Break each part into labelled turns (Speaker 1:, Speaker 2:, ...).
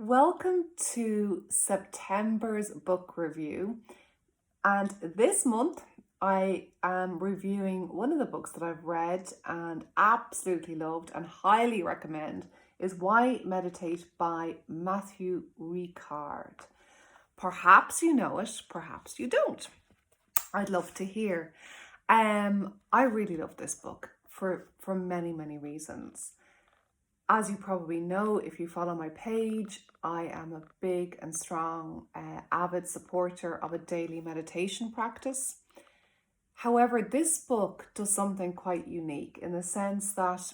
Speaker 1: Welcome to September's book review. And this month, I am reviewing one of the books that I've read and absolutely loved and highly recommend is Why Meditate by Matthieu Ricard. Perhaps you know it, perhaps you don't. I'd love to hear. I really love this book for many, many reasons. As you probably know, if you follow my page, I am a big and strong, avid supporter of a daily meditation practice. However, this book does something quite unique in the sense that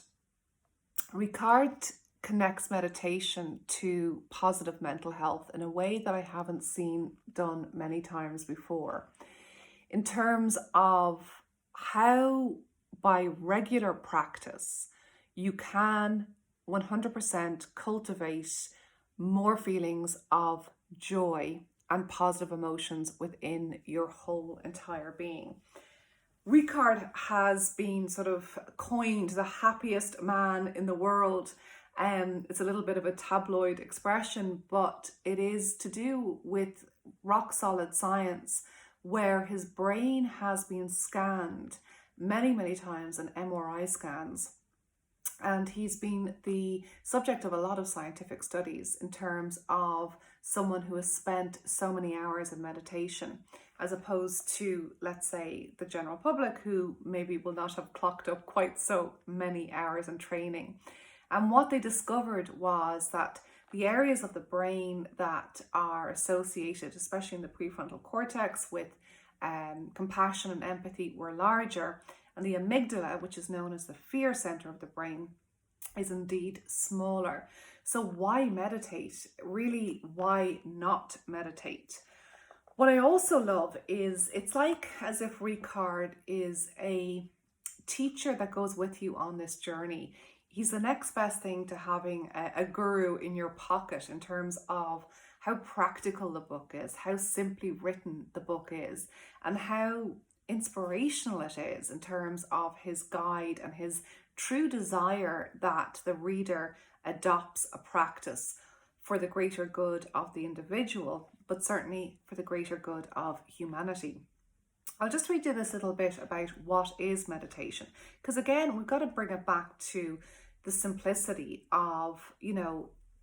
Speaker 1: Ricard connects meditation to positive mental health in a way that I haven't seen done many times before. In terms of how, by regular practice, you can 100% cultivate more feelings of joy and positive emotions within your whole entire being. Ricard has been sort of coined the happiest man in the world. It's a little bit of a tabloid expression, but it is to do with rock solid science where his brain has been scanned many, many times in MRI scans. And he's been the subject of a lot of scientific studies in terms of someone who has spent so many hours in meditation, as opposed to, let's say, the general public who maybe will not have clocked up quite so many hours in training. And what they discovered was that the areas of the brain that are associated, especially in the prefrontal cortex, with compassion and empathy were larger. And the amygdala, which is known as the fear center of the brain, is indeed smaller. So why meditate? Really, why not meditate? What I also love is it's like as if Ricard is a teacher that goes with you on this journey. He's the next best thing to having a guru in your pocket in terms of how practical the book is, how simply written the book is, and how inspirational it is in terms of his guide and his true desire that the reader adopts a practice for the greater good of the individual, but certainly for the greater good of humanity. I'll just read you this little bit about what is meditation, because again, we've got to bring it back to the simplicity of,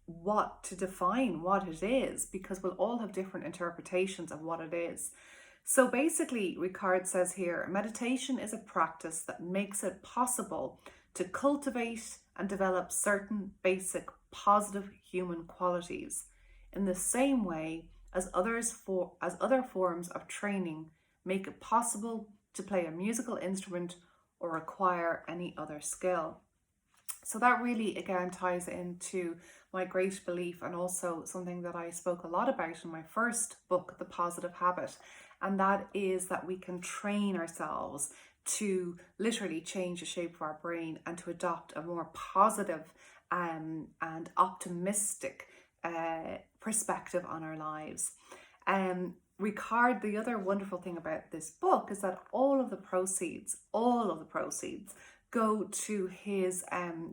Speaker 1: what to define what it is, because we'll all have different interpretations of what it is. So basically, Ricard says here, meditation is a practice that makes it possible to cultivate and develop certain basic positive human qualities in the same way as other forms of training make it possible to play a musical instrument or acquire any other skill. So that really, again, ties into my great belief and also something that I spoke a lot about in my first book, The Positive Habit. And that is that we can train ourselves to literally change the shape of our brain and to adopt a more positive and optimistic perspective on our lives. Ricard, the other wonderful thing about this book is that all of the proceeds go to his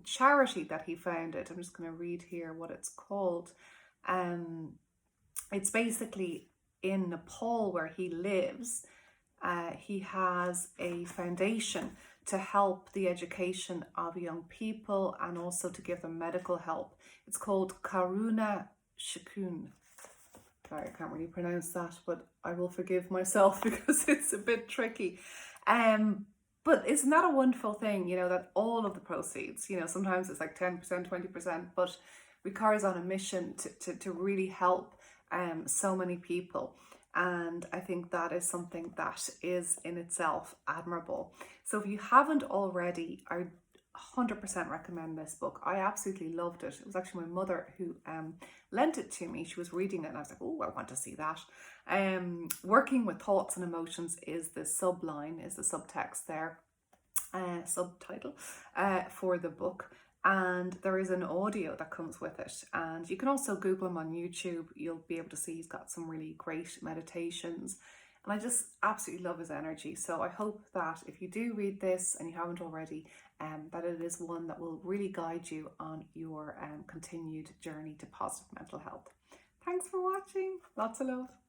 Speaker 1: charity that he founded. I'm just going to read here what it's called. It's basically in Nepal where he lives. He has a foundation to help the education of young people and also to give them medical help. It's called Karuna-Shechen. Sorry, I can't really pronounce that, but I will forgive myself because it's a bit tricky. But isn't that a wonderful thing, that all of the proceeds, sometimes it's like 10%, 20%, but Ricard's on a mission to really help so many people. And I think that is something that is in itself admirable. So if you haven't already, I 100% recommend this book. I absolutely loved it. It was actually my mother who lent it to me. She was reading it and I was like, oh, I want to see that. Working with Thoughts and Emotions is the subline, is the subtext there, subtitle for the book. And there is an audio that comes with it. And you can also Google him on YouTube. You'll be able to see he's got some really great meditations. And I just absolutely love his energy. So I hope that if you do read this and you haven't already, that it is one that will really guide you on your continued journey to positive mental health. Thanks for watching. Lots of love.